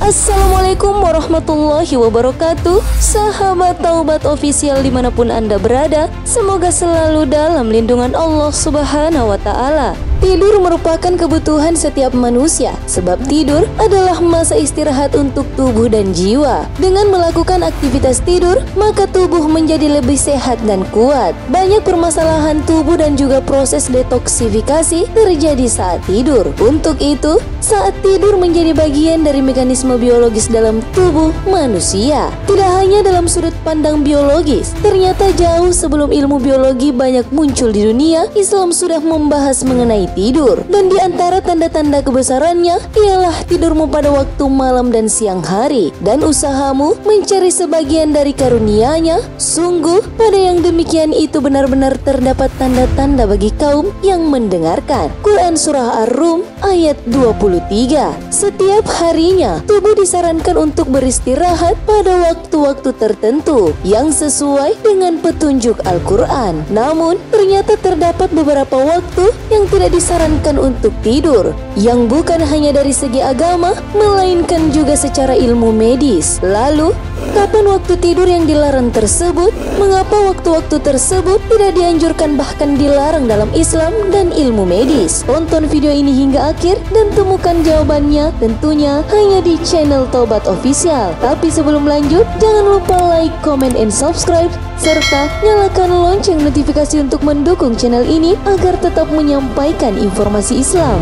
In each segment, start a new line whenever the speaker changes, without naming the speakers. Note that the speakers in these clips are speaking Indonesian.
Assalamualaikum warahmatullahi wabarakatuh. Sahabat Taubat Official dimanapun Anda berada, semoga selalu dalam lindungan Allah Subhanahu wa Ta'ala. Tidur merupakan kebutuhan setiap manusia, sebab tidur adalah masa istirahat untuk tubuh dan jiwa. Dengan melakukan aktivitas tidur, maka tubuh menjadi lebih sehat dan kuat. Banyak permasalahan tubuh dan juga proses detoksifikasi terjadi saat tidur. Untuk itu, saat tidur menjadi bagian dari mekanisme biologis dalam tubuh manusia. Tidak hanya dalam sudut pandang biologis, ternyata jauh sebelum ilmu biologi banyak muncul di dunia, Islam sudah membahas mengenai tidur. Dan di antara tanda-tanda kebesarannya ialah tidurmu pada waktu malam dan siang hari, dan usahamu mencari sebagian dari karunia-Nya. Sungguh pada yang demikian itu benar-benar terdapat tanda-tanda bagi kaum yang mendengarkan. Quran Surah Ar-Rum ayat 23. Setiap harinya tubuh disarankan untuk beristirahat pada waktu-waktu tertentu yang sesuai dengan petunjuk Al-Quran. Namun ternyata terdapat beberapa waktu yang tidak disarankan untuk tidur, yang bukan hanya dari segi agama melainkan juga secara ilmu medis. Lalu kapan waktu tidur yang dilarang tersebut? Mengapa waktu-waktu tersebut tidak dianjurkan bahkan dilarang dalam Islam dan ilmu medis? Tonton video ini hingga akhir dan temukan jawabannya tentunya hanya di channel Taubat Official. Tapi sebelum lanjut, jangan lupa like, comment, and subscribe, serta nyalakan lonceng notifikasi untuk mendukung channel ini agar tetap menyampaikan informasi Islam.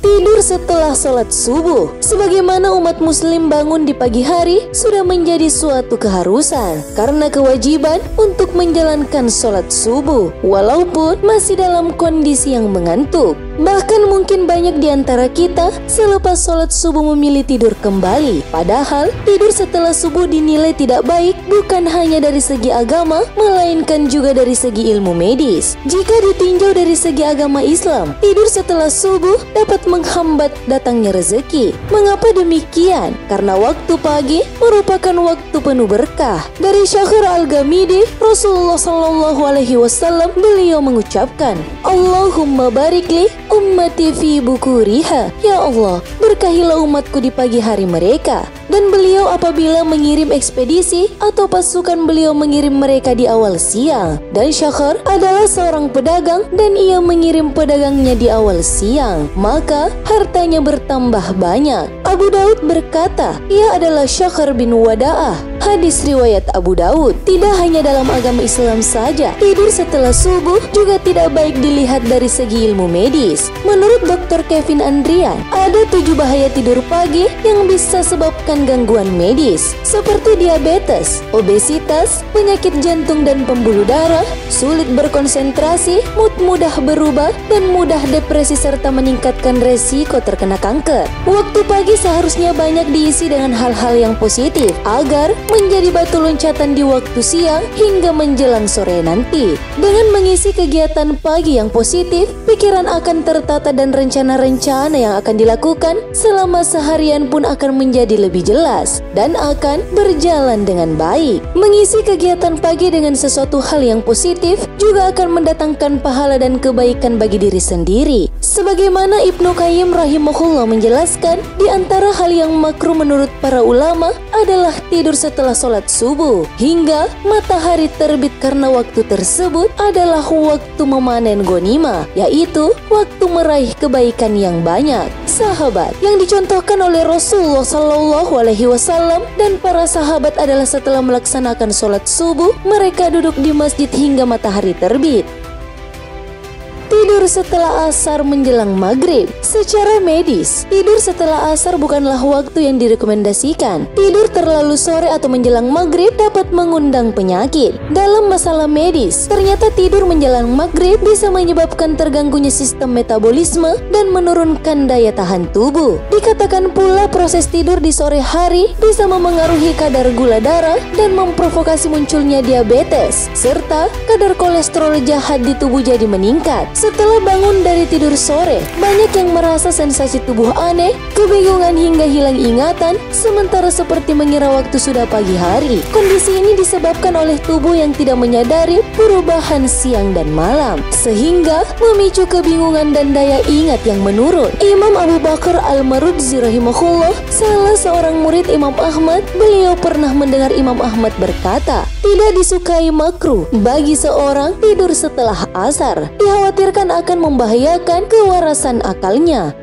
Tidur setelah sholat subuh. Sebagaimana umat muslim bangun di pagi hari sudah menjadi suatu keharusan karena kewajiban untuk menjalankan sholat subuh walaupun masih dalam kondisi yang mengantuk. Bahkan mungkin banyak di antara kita selepas sholat subuh memilih tidur kembali. Padahal tidur setelah subuh dinilai tidak baik bukan hanya dari segi agama melainkan juga dari segi ilmu medis. Jika ditinjau dari segi agama Islam, tidur setelah subuh dapat menghambat datangnya rezeki. Mengapa demikian? Karena waktu pagi merupakan waktu penuh berkah. Dari Syakhir Al-Ghamidi, Rasulullah SAW beliau mengucapkan, Allahumma barikli ummati fi bukuriha. Ya Allah, berkahilah umatku di pagi hari mereka. Dan beliau apabila mengirim ekspedisi atau pasukan, beliau mengirim mereka di awal siang. Dan Syakhir adalah seorang pedagang dan ia mengirim pedagangnya di awal siang, maka hartanya bertambah banyak. Abu Daud berkata, ia adalah Syakhir bin Wada'ah. Hadis riwayat Abu Daud. Tidak hanya dalam agama Islam saja, tidur setelah subuh juga tidak baik dilihat dari segi ilmu medis. Menurut Dr. Kevin Andrian, ada 7 bahaya tidur pagi yang bisa sebabkan gangguan medis seperti diabetes, obesitas, penyakit jantung dan pembuluh darah, sulit berkonsentrasi, mood mudah berubah, dan mudah depresi serta meningkatkan resiko terkena kanker. Waktu pagi seharusnya banyak diisi dengan hal-hal yang positif agar menjadi batu loncatan di waktu siang hingga menjelang sore nanti. Dengan mengisi kegiatan pagi yang positif, pikiran akan tertata dan rencana-rencana yang akan dilakukan selama seharian pun akan menjadi lebih jelas dan akan berjalan dengan baik. Mengisi kegiatan pagi dengan sesuatu hal yang positif juga akan mendatangkan pahala dan kebaikan bagi diri sendiri. Sebagaimana Ibnu Qayyim rahimahullah menjelaskan, di antara hal yang makruh menurut para ulama adalah tidur setelah sholat subuh hingga matahari terbit, karena waktu tersebut adalah waktu memanen ghanimah, yaitu waktu meraih kebaikan yang banyak. Sahabat yang dicontohkan oleh Rasulullah SAW dan para sahabat adalah setelah melaksanakan sholat subuh, mereka duduk di masjid hingga matahari terbit. Tidur setelah asar menjelang maghrib. Secara medis, tidur setelah asar bukanlah waktu yang direkomendasikan. Tidur terlalu sore atau menjelang maghrib dapat mengundang penyakit. Dalam masalah medis, ternyata tidur menjelang maghrib bisa menyebabkan terganggunya sistem metabolisme dan menurunkan daya tahan tubuh. Dikatakan pula proses tidur di sore hari bisa memengaruhi kadar gula darah dan memprovokasi munculnya diabetes, serta kadar kolesterol jahat di tubuh jadi meningkat. Setelah Setelah bangun dari tidur sore, banyak yang merasa sensasi tubuh aneh, kebingungan hingga hilang ingatan, sementara seperti mengira waktu sudah pagi hari. Kondisi ini disebabkan oleh tubuh yang tidak menyadari perubahan siang dan malam, sehingga memicu kebingungan dan daya ingat yang menurun. Imam Abu Bakar Al-Marudzi rahimahullah, salah seorang murid Imam Ahmad, beliau pernah mendengar Imam Ahmad berkata, tidak disukai makruh bagi seorang tidur setelah asar, dikhawatirkan akan membahayakan kewarasan akalnya.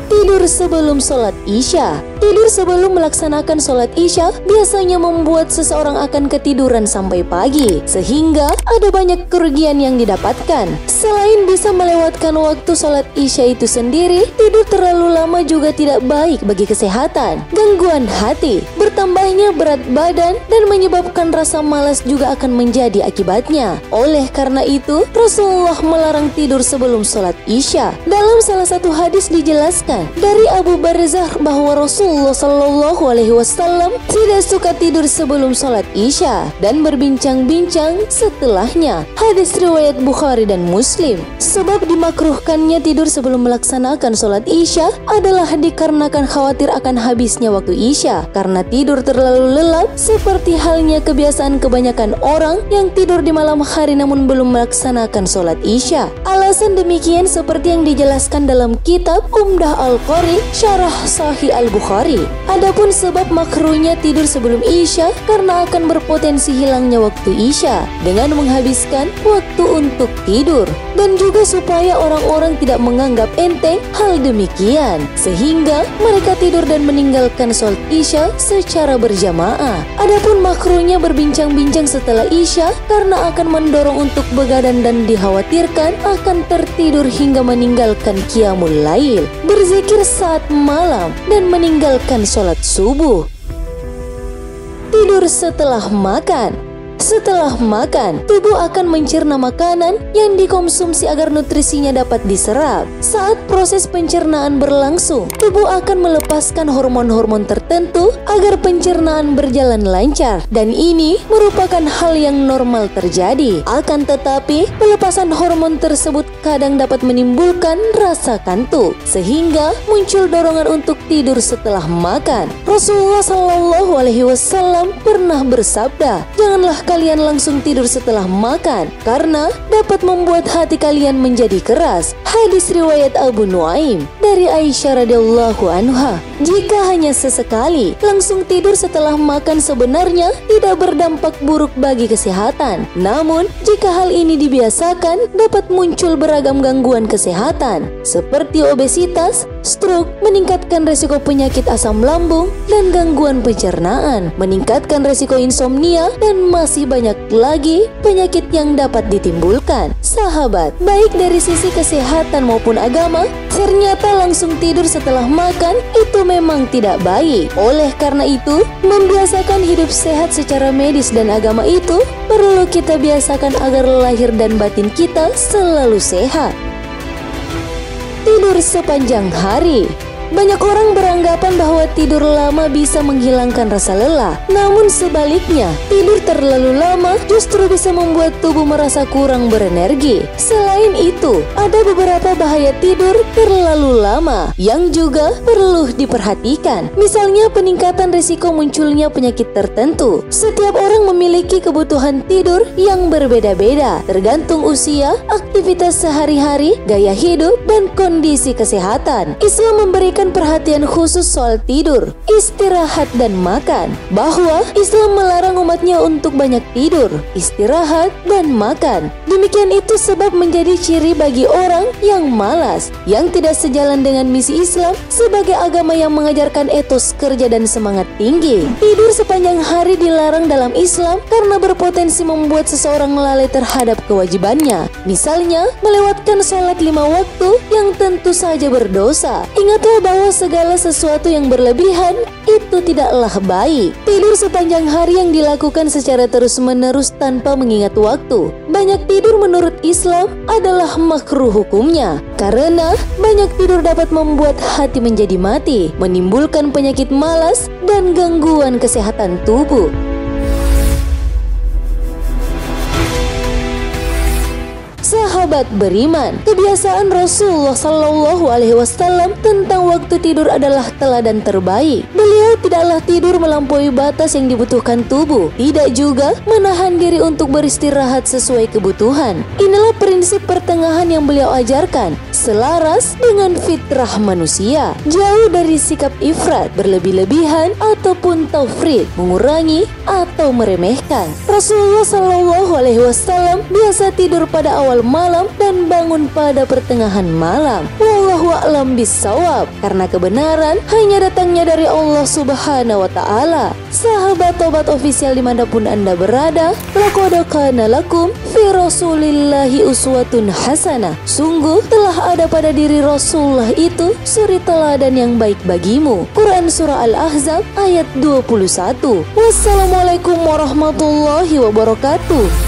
Tidur sebelum sholat Isya. Tidur sebelum melaksanakan sholat Isya biasanya membuat seseorang akan ketiduran sampai pagi, sehingga ada banyak kerugian yang didapatkan. Selain bisa melewatkan waktu sholat Isya itu sendiri, tidur terlalu lama juga tidak baik bagi kesehatan. Gangguan hati, bertambahnya berat badan, dan menyebabkan rasa malas juga akan menjadi akibatnya. Oleh karena itu, Rasulullah melarang tidur sebelum sholat Isya. Dalam salah satu hadis dijelaskan dari Abu Barzah bahwa Rasulullah Shallallahu Alaihi Wasallam tidak suka tidur sebelum sholat Isya dan berbincang-bincang setelahnya. Hadis riwayat Bukhari dan Muslim. Sebab dimakruhkannya tidur sebelum melaksanakan sholat Isya adalah dikarenakan khawatir akan habisnya waktu Isya karena tidur terlalu lelap, seperti halnya kebiasaan kebanyakan orang yang tidur di malam hari namun belum melaksanakan sholat Isya. Alasan demikian seperti yang dijelaskan dalam kitab Umdah Al-Qari Syarah Sahih Al-Bukhari. Adapun sebab makruhnya tidur sebelum Isya karena akan berpotensi hilangnya waktu Isya dengan menghabiskan waktu untuk tidur, dan juga supaya orang-orang tidak menganggap enteng hal demikian sehingga mereka tidur dan meninggalkan sholat Isya secara berjamaah. Adapun makruhnya berbincang-bincang setelah Isya karena akan mendorong untuk begadang dan dikhawatirkan akan tertidur hingga meninggalkan qiyamul lail, berzikir saat malam, dan meninggalkan sholat subuh. Tidur setelah makan. Setelah makan, tubuh akan mencerna makanan yang dikonsumsi agar nutrisinya dapat diserap. Saat proses pencernaan berlangsung, tubuh akan melepaskan hormon-hormon tertentu agar pencernaan berjalan lancar, dan ini merupakan hal yang normal terjadi. Akan tetapi, pelepasan hormon tersebut kadang dapat menimbulkan rasa kantuk, sehingga muncul dorongan untuk tidur setelah makan. Rasulullah Shallallahu Alaihi Wasallam pernah bersabda, janganlah kalian langsung tidur setelah makan karena dapat membuat hati kalian menjadi keras. Hadis riwayat Abu Nuaim dari Aisyah radhiyallahu anha. Jika hanya sesekali langsung tidur setelah makan sebenarnya tidak berdampak buruk bagi kesehatan. Namun jika hal ini dibiasakan dapat muncul beragam gangguan kesehatan seperti obesitas, stroke, meningkatkan resiko penyakit asam lambung dan gangguan pencernaan, meningkatkan resiko insomnia, dan masih banyak lagi penyakit yang dapat ditimbulkan. Sahabat, baik dari sisi kesehatan maupun agama, ternyata langsung tidur setelah makan itu memang tidak baik. Oleh karena itu, membiasakan hidup sehat secara medis dan agama itu perlu kita biasakan agar lahir dan batin kita selalu sehat. Tidur sepanjang hari. Banyak orang beranggapan bahwa tidur lama bisa menghilangkan rasa lelah. Namun sebaliknya, tidur terlalu lama justru bisa membuat tubuh merasa kurang berenergi. Selain itu, ada beberapa bahaya tidur terlalu lama yang juga perlu diperhatikan. Misalnya peningkatan risiko munculnya penyakit tertentu. Setiap orang memiliki kebutuhan tidur yang berbeda-beda, tergantung usia, aktivitas sehari-hari, gaya hidup, dan kondisi kesehatan. Islam memberikan perhatian khusus soal tidur, istirahat, dan makan. Bahwa Islam melarang umatnya untuk banyak tidur, istirahat, dan makan. Demikian itu sebab menjadi ciri bagi orang yang malas, yang tidak sejalan dengan misi Islam sebagai agama yang mengajarkan etos kerja dan semangat tinggi. Tidur sepanjang hari dilarang dalam Islam karena berpotensi membuat seseorang lalai terhadap kewajibannya. Misalnya, melewatkan sholat 5 waktu yang tentu saja berdosa. Ingatlah bahwa segala sesuatu yang berlebihan itu tidaklah baik. Tidur sepanjang hari yang dilakukan secara terus-menerus tanpa mengingat waktu. Banyak tidur menurut Islam adalah makruh hukumnya, karena banyak tidur dapat membuat hati menjadi mati, menimbulkan penyakit malas, dan gangguan kesehatan tubuh. Sahabat sahabat beriman. Kebiasaan Rasulullah Shallallahu Alaihi Wasallam tentang waktu tidur adalah teladan terbaik. Beliau tidaklah tidur melampaui batas yang dibutuhkan tubuh, tidak juga menahan diri untuk beristirahat sesuai kebutuhan. Inilah prinsip pertengahan yang beliau ajarkan, selaras dengan fitrah manusia, jauh dari sikap ifrat, berlebih-lebihan ataupun tafrid, mengurangi atau meremehkan. Rasulullah Shallallahu Alaihi Wasallam biasa tidur pada awal malam dan bangun pada pertengahan malam. Wallahu a'lam bissawab, karena kebenaran hanya datangnya dari Allah Subhanahu wa Ta'ala. Sahabat Tobat Official dimanapun Anda berada, laqad kana lakum fi Rasulillahi uswatun hasanah. Sungguh telah ada pada diri Rasulullah itu suri teladan yang baik bagimu. Quran Surah Al-Ahzab ayat 21. Wassalamualaikum warahmatullahi wabarakatuh.